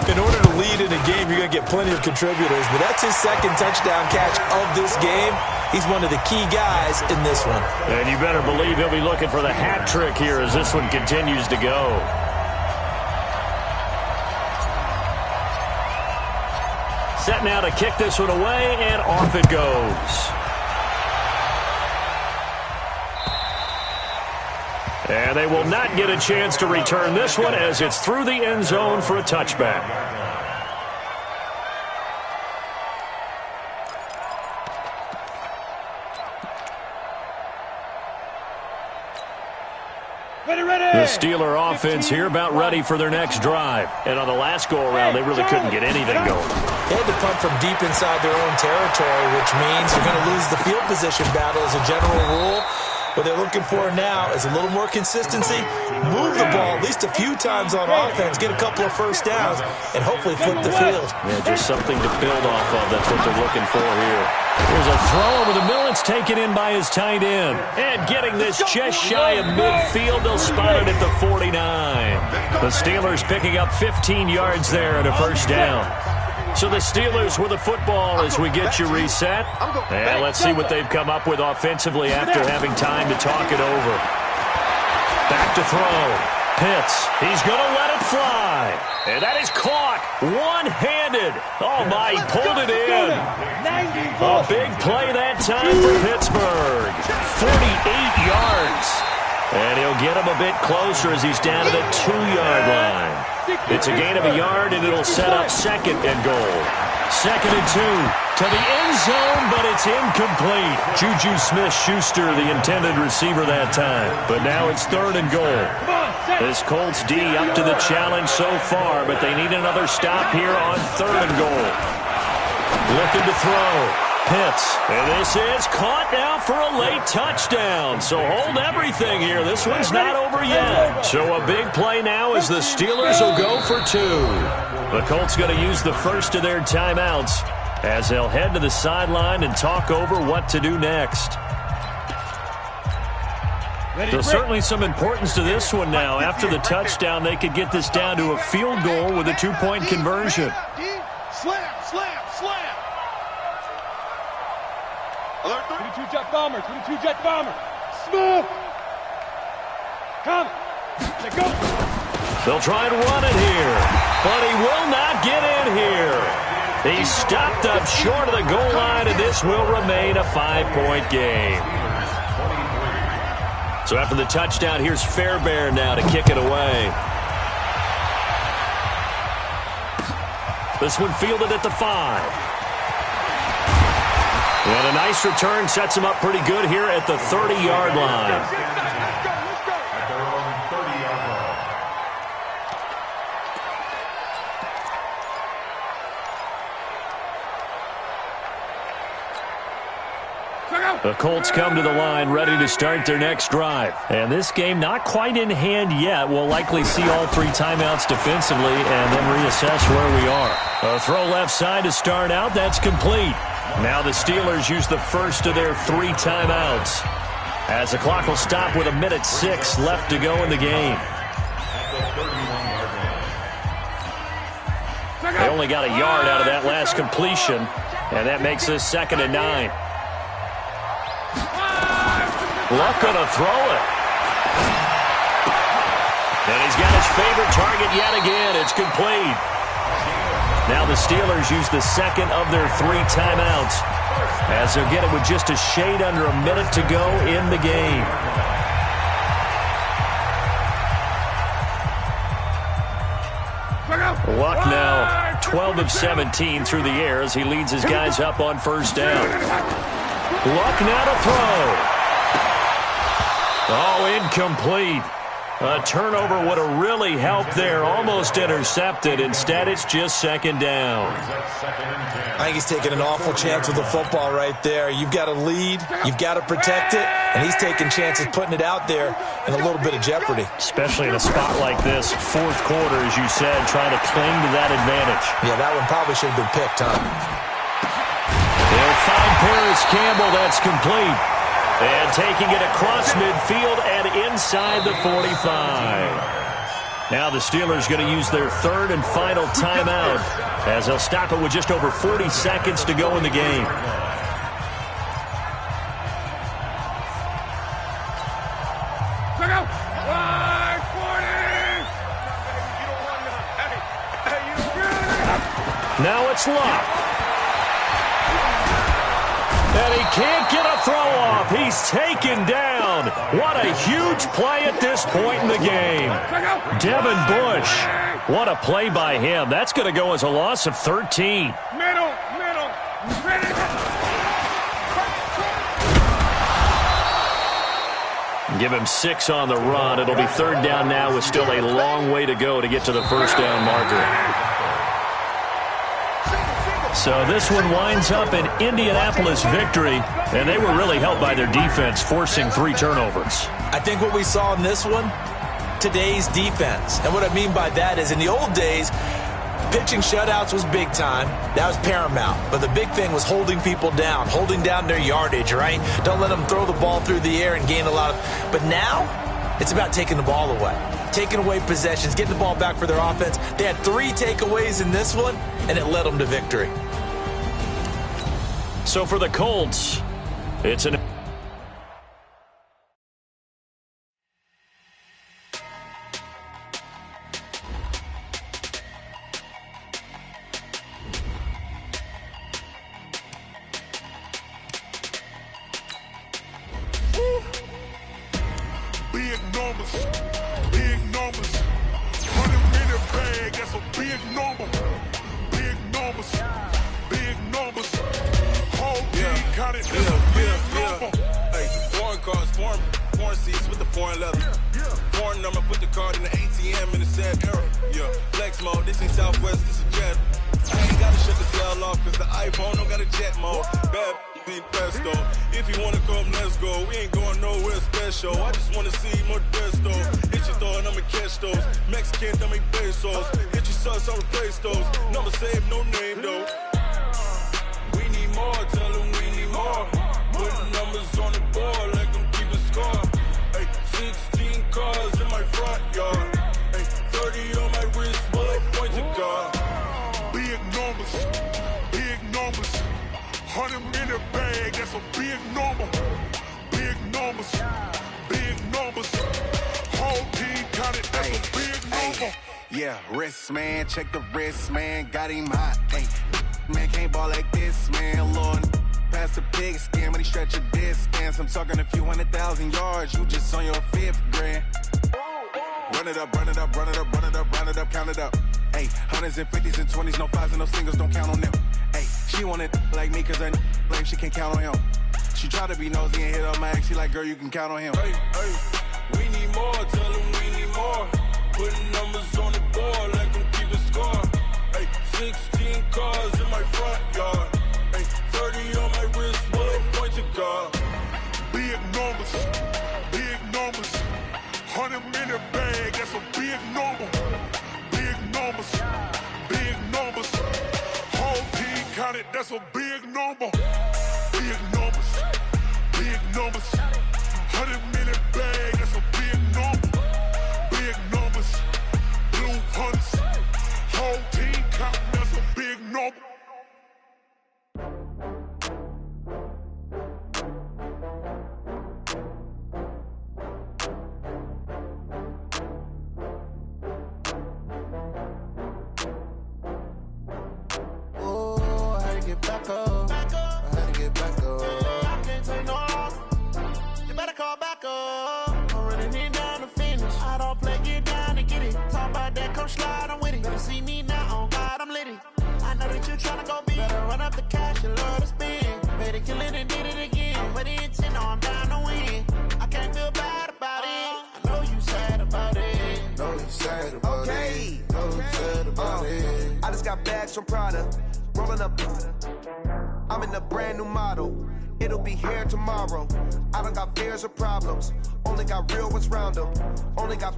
In order to lead in a game, you're going to get plenty of contributors, but that's his second touchdown catch of this game. He's one of the key guys in this one. And you better believe he'll be looking for the hat trick here as this one continues to go. Set now to kick this one away, and off it goes. And they will not get a chance to return this one as it's through the end zone for a touchback. The Steeler offense here about ready for their next drive. And on the last go-around, they really couldn't get anything going. They had to punt from deep inside their own territory, which means you're going to lose the field position battle as a general rule. What they're looking for now is a little more consistency, move the ball at least a few times on offense, get a couple of first downs, and hopefully flip the field. Yeah, just something to build off of. That's what they're looking for here. Here's a throw over the middle. It's taken in by his tight end. And getting this just shy of midfield, they'll spot it at the 49. The Steelers picking up 15 yards there and a first down. So the Steelers with the football as we get you reset. And let's see what they've come up with offensively after having time to talk it over. Back to throw. Pitts. He's going to let it fly. And that is caught one-handed. Oh, my, he pulled it in. A big play that time for Pittsburgh. 48 yards. get him a bit closer as he's down to the 2-yard line. It's a gain of a yard, and it'll set up 2nd and goal. 2nd and 2 to the end zone, but it's incomplete. Juju Smith-Schuster, the intended receiver that time. But now it's 3rd and goal. This Colts D up to the challenge so far, but they need another stop here on 3rd and goal. Looking to throw. Pitts, and this is caught now for a late touchdown. So hold everything here. This one's not over yet. So a big play now as the Steelers will go for 2. The Colts going to use the first of their timeouts as they'll head to the sideline and talk over what to do next. So certainly some importance to this one now. After the touchdown, they could get this down to a field goal with a 2-point conversion. Slam, slam, slam. 22 jet bomber, 22 jet bomber. Smooth. Come. Let go. They'll try and run it here, but he will not get in here. He's stopped up short of the goal line, and this will remain a 5-point game. So after the touchdown, here's Fairbairn now to kick it away. This one fielded at the 5. And a nice return sets him up pretty good here at the 30-yard line. At their own 30-yard line. The Colts come to the line ready to start their next drive. And this game not quite in hand yet. We'll likely see all 3 timeouts defensively and then reassess where we are. A throw left side to start out. That's complete. Now the Steelers use the first of their 3 timeouts as the clock will stop with 1:06 left to go in the game. They only got a yard out of that last completion, and that makes this 2nd and 9. Luck gonna throw it. And he's got his favorite target yet again. It's complete. Now the Steelers use the 2nd of their 3 timeouts as they'll get it with just a shade under a minute to go in the game. Luck now 12 of 17 through the air as he leads his guys up on 1st down. Luck now to throw. Oh, incomplete. A turnover would have really helped there. Almost intercepted. Instead, it's just 2nd down. I think he's taking an awful chance with the football right there. You've got to lead. You've got to protect it. And he's taking chances putting it out there in a little bit of jeopardy. Especially in a spot like this. 4th quarter, as you said, trying to cling to that advantage. Yeah, that one probably should have been picked, huh? They'll find Paris Campbell. That's complete. And taking it across midfield and inside the 45. Now the Steelers going to use their 3rd and final timeout as they'll stop it with just over 40 seconds to go in the game. Now it's Luck. And he can't get a throw off. He's taken down. What a huge play at this point in the game. Devin Bush. What a play by him. That's going to go as a loss of 13. Middle. Give him 6 on the run. It'll be 3rd down now with still a long way to go to get to the 1st down marker. So this one winds up an Indianapolis victory, and they were really helped by their defense, forcing 3 turnovers. I think what we saw in this one, today's defense. And what I mean by that is in the old days, pitching shutouts was big time. That was paramount. But the big thing was holding people down, holding down their yardage, right? Don't let them throw the ball through the air and gain a lot of... But now, it's about taking the ball away. Taking away possessions, getting the ball back for their offense. They had 3 takeaways in this one, and it led them to victory. So for the Colts, it's an... Big normal seats with the foreign leather. Foreign number, put the card in the ATM in the sad era. Yeah, flex mode, this ain't Southwest, this is Jet. I ain't gotta shut the cell off, cause the iPhone don't got a jet mode. Bad ain't presto. If you wanna come, let's go. We ain't going nowhere special. I just wanna see more Modesto. Hit your thought, I'ma catch those. Mexican, dummy pesos. Hit your sus, I'll replace those. Number save, no name though. We need more, tell them we need more. Putting numbers on the board, like them keep a score. Ay, 16 cars in my front yard. Ay, 30 on my wrist, bullet point to God. Big numbers, big numbers. 100 in the bag, that's a big number. Big numbers, big numbers. Whole team counted, that's a big number. Yeah, wrist man, check the wrist man, got him hot. Ay, man can't ball like this, man. Lord, past the pig skin, but he stretch a distance. I'm talking a few 100,000 yards, you just on your 5th grand. Run it up, run it up, run it up, run it up, run it up, count it up. Ay, 100s and 50s and 20s, no 5s and no singles, don't count on them. Ay, she want it like me, cause her like she can't count on him. She try to be nosy and hit up my ex, she like, girl, you can count on him. Hey, hey, we need more, tell them we need more. Putting numbers on the board, like them keep a score. Hey, 16 cars in my front yard. Hey, 30 on my wrist, bullet point to God. Big numbers, big numbers. 100 in the bag, that's a big number. Big numbers, big numbers. Whole team counted, that's a big number. Big numbers, big numbers. 100 in the bag, that's a big number. Big numbers, blue hunts. Whole team counting, that's a big number. Back up. I had to get back up. I can't take no off. You better call back up. I'm running it down to finish. I don't play, get down to get it. Talk about that, come slide, I'm with it. Better see me now, on God, I'm litty. I know that you tryna go big. Better run up the cash, you love to spend. Better kill it and did it again. I'm with the intent, no, I'm down to win. I can't feel bad about it. I know you sad about it. Know you sad about it. Know you sad about it. I just got bags from Prada. Rolling up, I'm in a brand new model. It'll be here tomorrow. I don't got fears or problems. Only got real ones round them. Only got.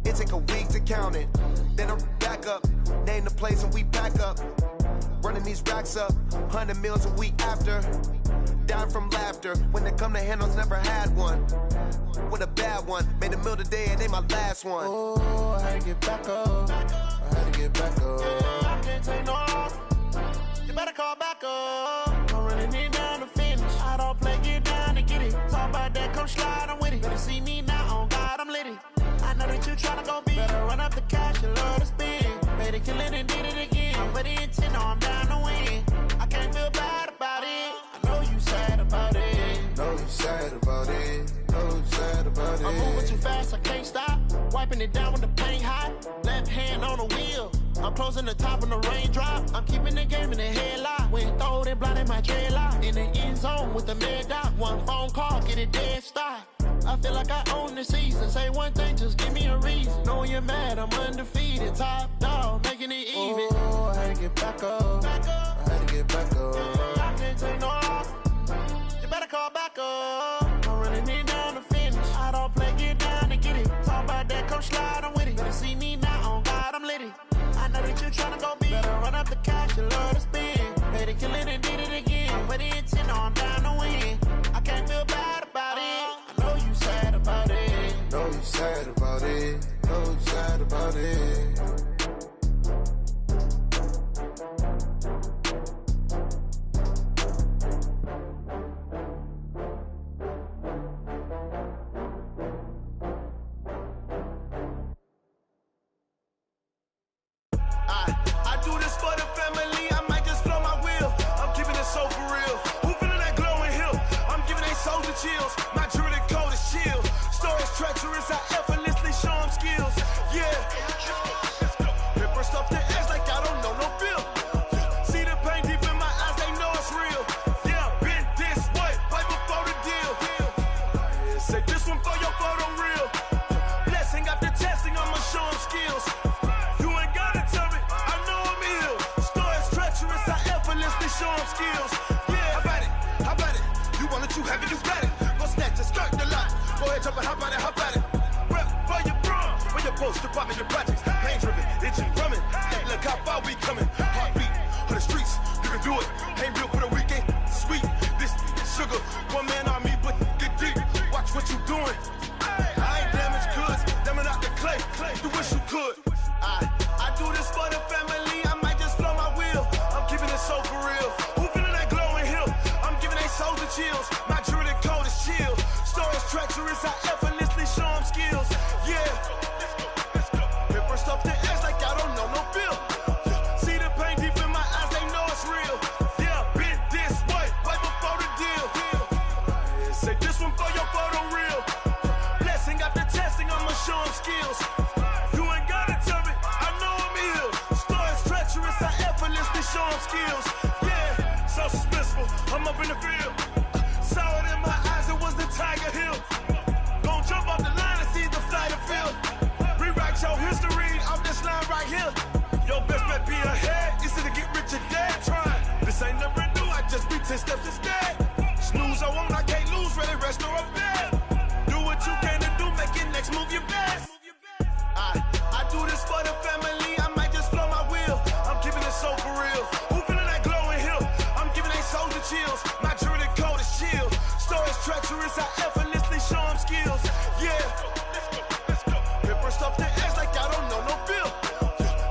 It take a week to count it. Then I'm back up. Name the place and we back up. Running these racks up. 100 meals a week after. Down from laughter. When they come to handles, never had one. With a bad one. Made a meal today and they my last one. Oh, I had to get back up. I had to get back up. I can't take no off. You better call back up. I'm running it down to finish. I don't play, get down to get it. Talk about that, come slide, I'm with it. Better see me now, on God, I'm litty. I know that you tryna go big. Better run up the cash, you love to spend. Better kill it and did it again. I'm with the intent, no, I'm down to win. I can't feel bad about it. I know you sad about it. Know you sad about it. Know you sad about it. I'm moving too fast, I can't stop. Wiping it down when the paint hot. Left hand on the wheel. I'm closing the top when the raindrop. I'm keeping the game in the headlock. When throwed and blinded my dreadlock. In the end zone with the mad dot. One phone call, get it dead stop. I feel like I own the season. Say one thing, just give me a reason. Knowing you're mad, I'm undefeated. Top dog, making it even. Oh, I had to get back up. I had to get back up. I can't take no off. You better call back up. I'm running it down to finish. I don't play, get down to get it. Talk about that, come slide, I'm with it. Better see me now, on God, I'm litty. I know that you tryna go big. Better run up the cash, you love to spend. Better kill it and did it again. I'm with the intent, no, I'm down to win. I can't feel bad about it. I know you sad about it. Know you sad about it. Know you sad about it. I do this for the family, I might just blow my wheel. I'm keeping it so for real. Who feeling that glowing hill? I'm giving they soldier chills. My jewelry code is chill. Stories treacherous, I effortlessly show them skills. Yeah. Paper stuff the edge like I don't know no bill. See the pain deep in my eyes, they know it's real. Yeah, been this way, way before the deal. Yeah, say this skills. Yeah, how about it? You want it, you have it, you got it. Go snatch it, skirt the lot. Go ahead, jump it, how about it? Rep for your bra, where your post, department, your projects. Pain driven, itching, drumming. Hey, look how far we coming. Heartbeat on the streets, you can do it. Ain't built for the weekend, sweet. This sugar, one man army, but get deep. Watch what you doing. I ain't damaged goods, damn out the clay. You wish you could. I do this for the family. I might just blow my wheel. I'm keeping it so for real. Who feeling that glowing hill? I'm giving they souls the chills. My jewelry code is chill. Stories treacherous, I effortlessly show them skills. Yeah. Paper stuff the edge like I don't know no feel. See the pain deep in my eyes, they know it's real. Yeah, been this way, right before the deal. Say this one for your photo reel. Blessing after testing, I'ma show them skills. You ain't gotta tell me, I know I'm ill. Stories treacherous, I effortlessly show them skills. Yeah, so suspenseful, I'm up in the field. Saw it in my eyes, it was the Tiger Hill. Gon' jump off the line and see the flight of field. Rewrite your history off this line right here. Your best bet be ahead, easy to get rich or dead. Try, this ain't never new, I just be 10 steps instead. Snooze I won't, I can't lose, ready, rest or a bed. Do what you can to do, make it next move your best. I do this for the family, I might just blow my wheel. I'm keeping it so for real. Who feeling that glowing hill? I'm giving they souls the chills. My jewelry code is chill. Stories treacherous, I effortlessly show them skills. Yeah. Paper stuff the edge like I don't know no feel.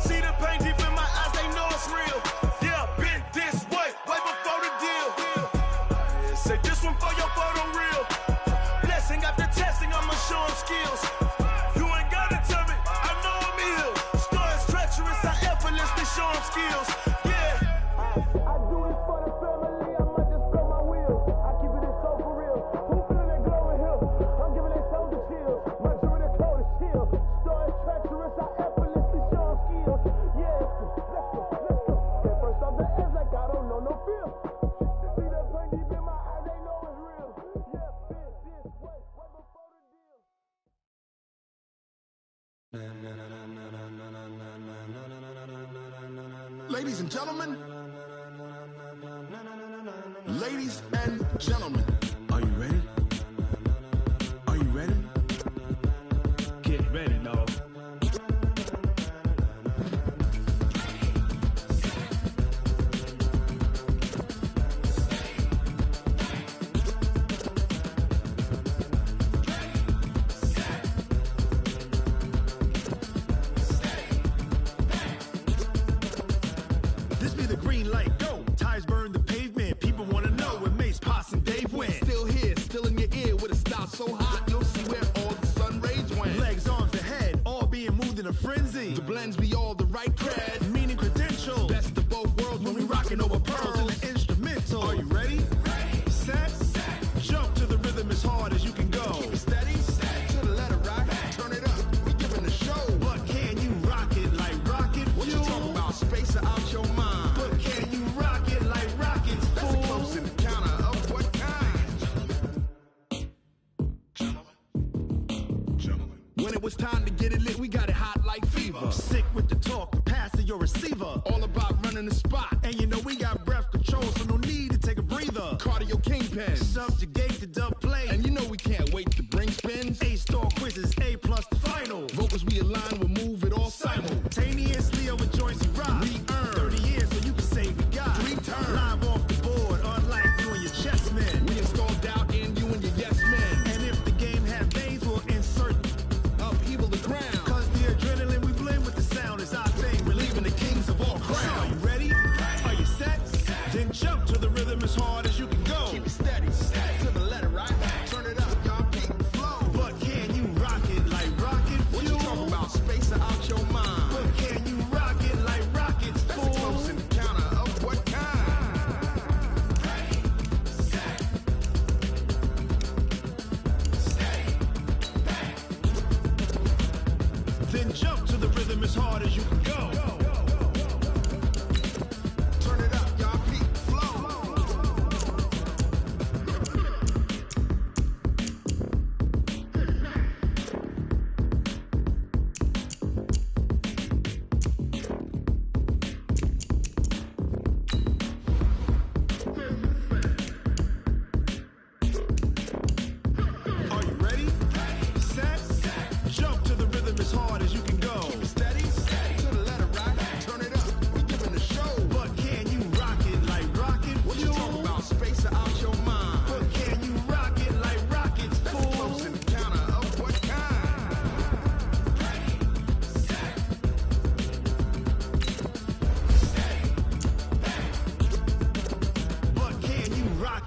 See the pain deep in my eyes, they know it's real. Yeah, been this way, right before the deal. Say this one for your photo reel. Blessing after testing, I'ma show them skills. You ain't gotta tell me, I know I'm ill. Stories treacherous, I effortlessly show them skills. Yeah. I do this for the family, I might just blow my wheel. I keep it so for real. Who feeling that glowing hill? I'm giving they souls the chills. My jewelry code is chill. Stories treacherous, I effortlessly show them skills. Yeah, let's go. At first off the edge like I don't know no feel. See that pain deep in my eyes, they know it's real. Yeah, been this way, right before the deal. Ladies and gentlemen, ladies and gentlemen, are you ready? Are you ready? Get ready, dog. This be the green light, go. Tires burn the pavement. People want to know where Mace, Poss, and Dave went. Still here, still in your ear with a style so hot, you'll see where all the sun rays went. Legs, arms, the head, all being moved in a frenzy. The blends be all the right cred, meaning credentials. Best of both worlds when we rockin' over pearls in the instrumental. Are you ready? Set, jump to the rhythm as hard as you can go. Keep it steady, to the letter rock, turn it up, we giving a show. But can you rock it like rocket fuel? What you talking about, space out your mind? But can you rock it like rockets, fool? That's a close encounter of what kind? Gentlemen. When it was time to get it lit, we got it hot like fever. Sick with the talk, passing your receiver. All about running the spot. And you know we got breath control, so no need to take a breather. Cardio kingpin, subjugate the dub play. And you know we can't wait to bring spins. A-star quizzes, A+ the final. Vocals we align, we'll move it all simultaneously over joints we rock. We earn 30 years, so you can say we got 3 turns. Live off the board, unlike you and your chess men. We install doubt in you and your yes men. And if the game had veins, we'll insert upheaval the ground. Cause the adrenaline we blend with the sound is our thing. Relieving the kings of all crowns. So are you ready? Are you set? Then jump to the rhythm as hard as you can go. Keep it steady, to the letter right. Turn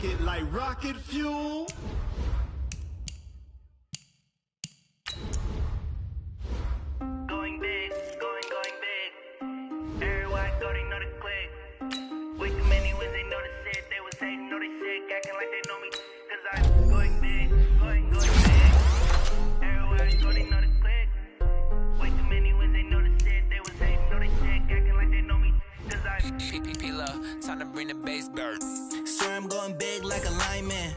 it like rocket fuel. Going big, going big. Everybody go, they know the click. Way too many wins, they know the shit. They was hating, know they sick, acting like they know me. Cause I'm going big, going big. Everybody go, they know the click. Way too many wins, they know the shit. They was hating, know they sick, acting like they know me. Cause I'm PPP, time to bring the bass back. Swear I'm going big like a lineman.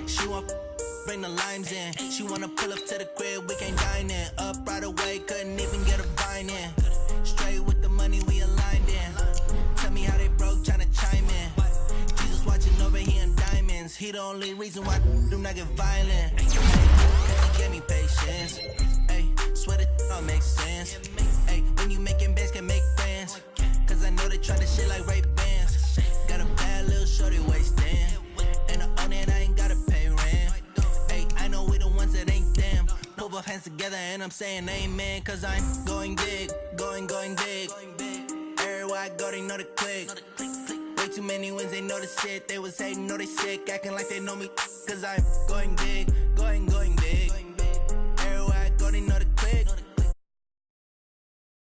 She want bring the limes in. She wanna pull up to the crib, we can't dine in. Up right away, couldn't even get a vine in. Straight with the money we aligned in. Tell me how they broke, tryna chime in. Jesus watching over here in diamonds. He the only reason why do not get violent. Cause he gave me patience. Ay, swear that all makes sense. Ay, when you making bands, can make friends. Cause I know they try to shit like Ray Bans. Got a bad little shorty wasting. And I own it, I ain't gotta pay rent. Ay, I know we the ones that ain't them. Put both hands together and I'm saying amen. Cause I'm going big, going big. Everywhere I go, they know the click. Way too many wins, they know the shit. They was hating, know they sick, acting like they know me. Cause I'm going big,